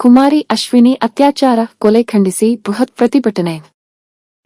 ಕುಮಾರಿ ಅಶ್ವಿನಿ ಅತ್ಯಾಚಾರ ಕೊಲೆ ಖಂಡಿಸಿ ಬೃಹತ್ ಪ್ರತಿಭಟನೆ.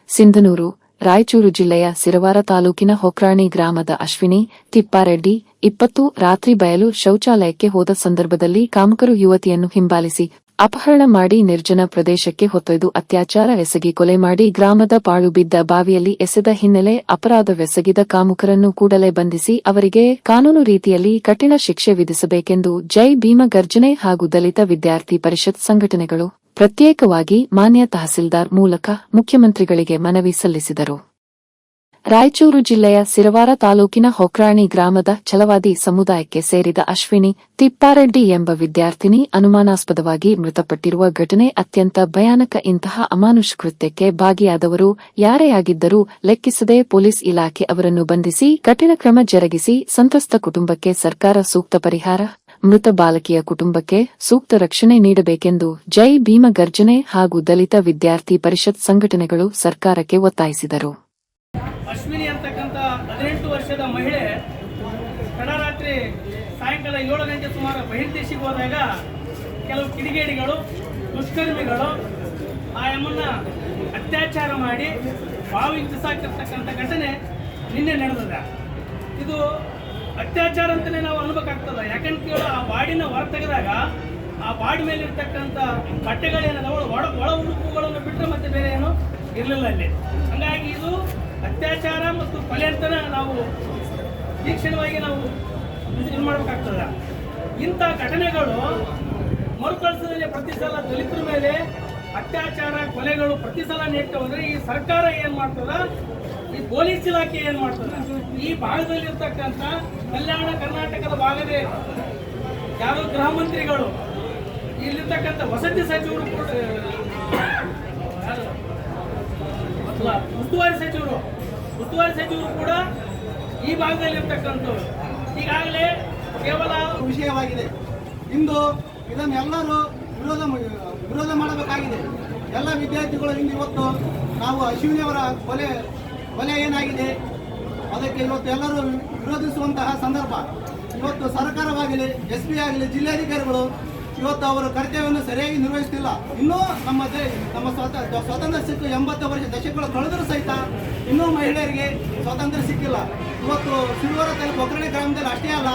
ಸಿಂಧನೂರು, ರಾಯಚೂರು ಜಿಲ್ಲೆಯ ಸಿರವಾರ ತಾಲೂಕಿನ ಹೊಕ್ರಾಣಿ ಗ್ರಾಮದ ಅಶ್ವಿನಿ ತಿಪ್ಪಾರೆಡ್ಡಿ 20 ರಾತ್ರಿ ಬಯಲು ಶೌಚಾಲಯಕ್ಕೆ ಹೋದ ಸಂದರ್ಭದಲ್ಲಿ ಕಾಮಕರು ಯುವತಿಯನ್ನು ಹಿಂಬಾಲಿಸಿ ಅಪಹರಣ ಮಾಡಿ ನಿರ್ಜನ ಪ್ರದೇಶಕ್ಕೆ ಹೊತ್ತೊಯ್ದು ಅತ್ಯಾಚಾರ ಎಸಗಿ ಕೊಲೆ ಮಾಡಿ ಗ್ರಾಮದ ಪಾಳು ಬಿದ್ದ ಬಾವಿಯಲ್ಲಿ ಎಸೆದ ಹಿನ್ನೆಲೆ ಅಪರಾಧವೆಸಗಿದ ಕಾಮುಕರನ್ನು ಕೂಡಲೇ ಬಂಧಿಸಿ ಅವರಿಗೆ ಕಾನೂನು ರೀತಿಯಲ್ಲಿ ಕಠಿಣ ಶಿಕ್ಷೆ ವಿಧಿಸಬೇಕೆಂದು ಜೈ ಭೀಮ ಗರ್ಜನೆ ಹಾಗೂ ದಲಿತ ವಿದ್ಯಾರ್ಥಿ ಪರಿಷತ್ ಸಂಘಟನೆಗಳು ಪ್ರತ್ಯೇಕವಾಗಿ ಮಾನ್ಯ ತಹಸೀಲ್ದಾರ್ ಮೂಲಕ ಮುಖ್ಯಮಂತ್ರಿಗಳಿಗೆ ಮನವಿ ಸಲ್ಲಿಸಿದರು. ರಾಯಚೂರು ಜಿಲ್ಲೆಯ ಸಿರವಾರ ತಾಲೂಕಿನ ಹೊಕ್ರಾಣಿ ಗ್ರಾಮದ ಛಲವಾದಿ ಸಮುದಾಯಕ್ಕೆ ಸೇರಿದ ಅಶ್ವಿನಿ ತಿಪ್ಪಾರೆಡ್ಡಿ ಎಂಬ ವಿದ್ಯಾರ್ಥಿನಿ ಅನುಮಾನಾಸ್ಪದವಾಗಿ ಮೃತಪಟ್ಟಿರುವ ಘಟನೆ ಅತ್ಯಂತ ಭಯಾನಕ. ಇಂತಹ ಅಮಾನುಷ ಕೃತ್ಯಕ್ಕೆ ಭಾಗಿಯಾದವರು ಯಾರೇ ಆಗಿದ್ದರೂ ಲೆಕ್ಕಿಸದೆ ಪೊಲೀಸ್ ಇಲಾಖೆ ಅವರನ್ನು ಬಂಧಿಸಿ ಕಠಿಣ ಕ್ರಮ ಜರುಗಿಸಿ ಸಂತ್ರಸ್ತ ಕುಟುಂಬಕ್ಕೆ ಸರ್ಕಾರ ಸೂಕ್ತ ಪರಿಹಾರ, ಮೃತ ಬಾಲಕಿಯ ಕುಟುಂಬಕ್ಕೆ ಸೂಕ್ತ ರಕ್ಷಣೆ ನೀಡಬೇಕೆಂದು ಜೈ ಭೀಮ ಗರ್ಜನೆ ಹಾಗೂ ದಲಿತ ವಿದ್ಯಾರ್ಥಿ ಪರಿಷತ್ ಸಂಘಟನೆಗಳು ಸರ್ಕಾರಕ್ಕೆ ಒತ್ತಾಯಿಸಿದರು. ಅಶ್ವಿನಿ ಅಂತಕ್ಕಂಥ 18 ವರ್ಷದ ಮಹಿಳೆ ತಡರಾತ್ರಿ ಸಾಯಂಕಾಲ 7 ಗಂಟೆ ಸುಮಾರು ಬಹಿರ್ದೇಶಿಗೆ ಹೋದಾಗ ಕೆಲವು ಕಿಡಿಗೇಡಿಗಳು ದುಷ್ಕರ್ಮಿಗಳು ಆ ಎಮ್ಮನ್ನ ಅತ್ಯಾಚಾರ ಮಾಡಿ ಬಾವಿ ಬಿಸಾಕಿರ್ತಕ್ಕಂಥ ಘಟನೆ ನಿನ್ನೆ ನಡೆದಿದೆ. ಇದು ಅತ್ಯಾಚಾರ ಅಂತಲೇ ನಾವು ಅನ್ಬೇಕಾಗ್ತದೆ. ಯಾಕಂತ ಕೇಳಿ ಆ ವಾರ್ಡಿನ ಹೊರ ತೆಗೆದಾಗ ಆ ವಾರ್ಡ್ ಮೇಲೆ ಇರ್ತಕ್ಕಂಥ ಬಟ್ಟೆಗಳೇನದಾವ ಒಳ ಉಡುಪುಗಳನ್ನು ಬಿಟ್ಟರೆ ಮತ್ತೆ ಬೇರೆ ಏನೂ ಇರಲಿಲ್ಲ ಅಲ್ಲಿ. ಹಂಗಾಗಿ ಇದು ಅತ್ಯಾಚಾರ ಮತ್ತು ಕೊಲೆ ಅಂತಲೇ ನಾವು ತೀಕ್ಷ್ಣವಾಗಿ ನಾವು ಇದು ಮಾಡಬೇಕಾಗ್ತದೆ. ಇಂಥ ಘಟನೆಗಳು ಮರುಕಳಿಸದಲ್ಲಿ ಪ್ರತಿ ಸಲ ದಲಿತರ ಮೇಲೆ ಅತ್ಯಾಚಾರ ಕೊಲೆಗಳು ಪ್ರತಿ ಸಲ ನೀಡ್ತಾ ಹೋದ್ರೆ ಈ ಸರ್ಕಾರ ಏನು ಮಾಡ್ತದ, ಈ ಪೊಲೀಸ್ ಇಲಾಖೆ ಏನು ಮಾಡ್ತದ, ಈ ಭಾಗದಲ್ಲಿರ್ತಕ್ಕಂಥ ಕಲ್ಯಾಣ ಕರ್ನಾಟಕದ ಭಾಗದ ಯಾರು ಗೃಹ ಮಂತ್ರಿಗಳು, ಇಲ್ಲಿರ್ತಕ್ಕಂಥ ವಸತಿ ಸಚಿವರು, ಉಸ್ತುವಾರಿ ಸಚಿವರು ಕೂಡ ಈ ಭಾಗದಲ್ಲಿರ್ತಕ್ಕಂಥವ್ರು ಈಗಾಗಲೇ ಕೇವಲ ವಿಷಯವಾಗಿದೆ. ಇಂದು ಇದನ್ನೆಲ್ಲರೂ ವಿರೋಧ ಮಾಡಬೇಕಾಗಿದೆ. ಎಲ್ಲ ವಿದ್ಯಾರ್ಥಿಗಳು ಇಂದು ಇವತ್ತು ನಾವು ಅಶ್ವಿನಿಯವರ ಕೊಲೆ ಏನಾಗಿದೆ ಅದಕ್ಕೆ ಇವತ್ತು ಎಲ್ಲರೂ ವಿರೋಧಿಸುವಂತಹ ಸಂದರ್ಭ. ಇವತ್ತು ಸರ್ಕಾರವಾಗಲಿ, SP ಆಗಲಿ, ಜಿಲ್ಲಾಧಿಕಾರಿಗಳು ಇವತ್ತು ಅವರ ಕರ್ತವ್ಯವನ್ನು ಸರಿಯಾಗಿ ನಿರ್ವಹಿಸುತ್ತಿಲ್ಲ. ಇನ್ನೂ ನಮ್ಮ ಸ್ವಾತಂತ್ರ್ಯ ಸಿಕ್ಕು 80 ವರ್ಷ ದಶಕಗಳು ಕಳೆದರೂ ಸಹಿತ ಇನ್ನೂ ಮಹಿಳೆಯರಿಗೆ ಸ್ವಾತಂತ್ರ್ಯ ಸಿಕ್ಕಿಲ್ಲ. ಇವತ್ತು ಸಿರುವಾರ ತಾಲೂಕು ಒಗ್ಗರಣೆ ಗ್ರಾಮದಲ್ಲಿ ಅಷ್ಟೇ ಅಲ್ಲ,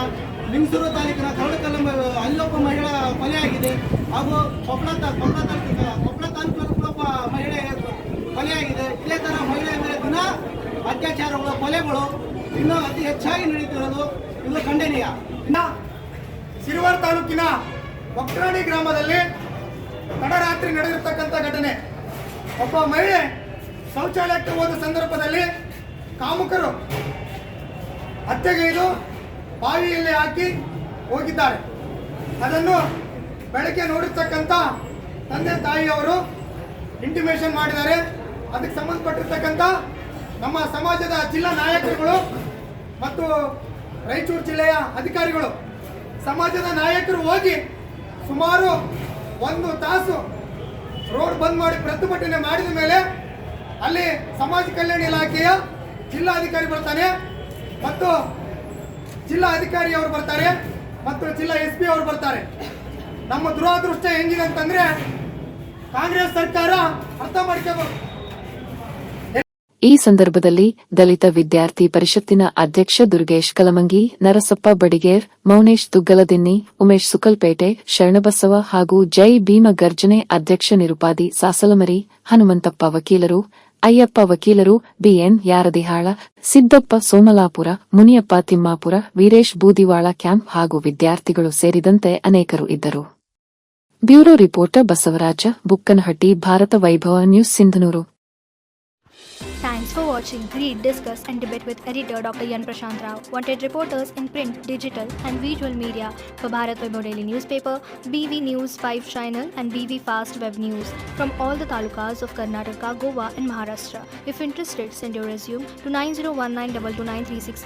ಲಿಂಗಸೂರು ತಾಲೂಕಿನ ಕರಡಕಲ್ಲ ಅಲ್ಲೊಬ್ಬ ಮಹಿಳೆ ಕೊಲೆಯಾಗಿದೆ. ಹಾಗೂ ಕೊಪ್ಪಳ ತಾಲೂಕಿನ ಒಬ್ಬ ಮಹಿಳೆ ಕೊಲೆಯಾಗಿದೆ. ಇದೇ ಥರ ಮಹಿಳೆಯ ಮೇಲೆ ದಿನ ಅತ್ಯಾಚಾರಗಳು, ಕೊಲೆಗಳು ಇನ್ನೂ ಅತಿ ಹೆಚ್ಚಾಗಿ ನಡೀತಿರೋದು ಇದು ಖಂಡನೀಯ. ಸಿರುವಾರ ತಾಲೂಕಿನ ಒಕ್ರಾಣಿ ಗ್ರಾಮದಲ್ಲಿ ತಡರಾತ್ರಿ ನಡೆದಿರ್ತಕ್ಕಂಥ ಘಟನೆ. ಒಬ್ಬ ಮಹಿಳೆ ಶೌಚಾಲಯಕ್ಕೆ ಹೋದ ಸಂದರ್ಭದಲ್ಲಿ ಕಾಮುಕರು ಹತ್ಯೆಗೈದು ಬಾವಿಯಲ್ಲಿ ಹಾಕಿ ಹೋಗಿದ್ದಾರೆ. ಅದನ್ನು ಬೆಳಗ್ಗೆ ನೋಡಿರ್ತಕ್ಕಂಥ ತಂದೆ ತಾಯಿಯವರು ಇಂಟಿಮೇಷನ್ ಮಾಡಿದ್ದಾರೆ. ಅದಕ್ಕೆ ಸಂಬಂಧಪಟ್ಟಿರ್ತಕ್ಕಂಥ ನಮ್ಮ ಸಮಾಜದ ಜಿಲ್ಲಾ ನಾಯಕರುಗಳು ಮತ್ತು ರಾಯಚೂರು ಜಿಲ್ಲೆಯ ಅಧಿಕಾರಿಗಳು, ಸಮಾಜದ ನಾಯಕರು ಹೋಗಿ ಸುಮಾರು 1 ತಾಸು ರೋಡ್ ಬಂದ್ ಮಾಡಿ ಪ್ರತಿಭಟನೆ ಮಾಡಿದ ಮೇಲೆ ಅಲ್ಲಿ ಸಮಾಜ ಕಲ್ಯಾಣ ಇಲಾಖೆಯ ಜಿಲ್ಲಾಧಿಕಾರಿ ಬರ್ತಾನೆ ಮತ್ತು ಜಿಲ್ಲಾ ಅಧಿಕಾರಿ ಅವರು ಬರ್ತಾರೆ ಮತ್ತು ಜಿಲ್ಲಾ SP ಅವರು ಬರ್ತಾರೆ. ನಮ್ಮ ದುರಾದೃಷ್ಟ ಹೆಂಗಿದೆ ಅಂತಂದ್ರೆ ಕಾಂಗ್ರೆಸ್ ಸರ್ಕಾರ ಅರ್ಥ ಮಾಡ್ಕೋಬೇಕು. ಈ ಸಂದರ್ಭದಲ್ಲಿ ದಲಿತ ವಿದ್ಯಾರ್ಥಿ ಪರಿಷತ್ತಿನ ಅಧ್ಯಕ್ಷ ದುರ್ಗೇಶ್ ಕಲಮಂಗಿ, ನರಸಪ್ಪ ಬಡಿಗೇರ್, ಮೌನೇಶ್ ತುಗ್ಗಲದಿನ್ನಿ, ಉಮೇಶ್ ಸುಕಲ್ಪೇಟೆ, ಶರಣಬಸವ ಹಾಗೂ ಜೈ ಭೀಮ ಗರ್ಜನೆ ಅಧ್ಯಕ್ಷ ನಿರುಪಾದಿ ಸಾಸಲಮರಿ, ಹನುಮಂತಪ್ಪ ವಕೀಲರು, ಅಯ್ಯಪ್ಪ ವಕೀಲರು, BN ಯಾರದಿಹಾಳ, ಸಿದ್ದಪ್ಪ ಸೋಮಲಾಪುರ, ಮುನಿಯಪ್ಪ ತಿಮ್ಮಾಪುರ, ವೀರೇಶ್ ಬೂದಿವಾಳ ಕ್ಯಾಂಪ್ ಹಾಗೂ ವಿದ್ಯಾರ್ಥಿಗಳು ಸೇರಿದಂತೆ ಅನೇಕರು ಇದ್ದರು. ಬ್ಯೂರೋ ರಿಪೋರ್ಟರ್ ಬಸವರಾಜ ಬುಕ್ಕನಹಟ್ಟಿ, ಭಾರತ ವೈಭವ news, Sindhanur. Thanks for watching. Read, discuss and debate with editor Dr. Yan Prashant Rao. Wanted reporters in print, digital and visual media for Bharat Vaibhav Daily Newspaper, BV News 5 Channel and BV Fast Web News from all the talukas of Karnataka, Goa and Maharashtra. If interested, send your resume to 9019229369.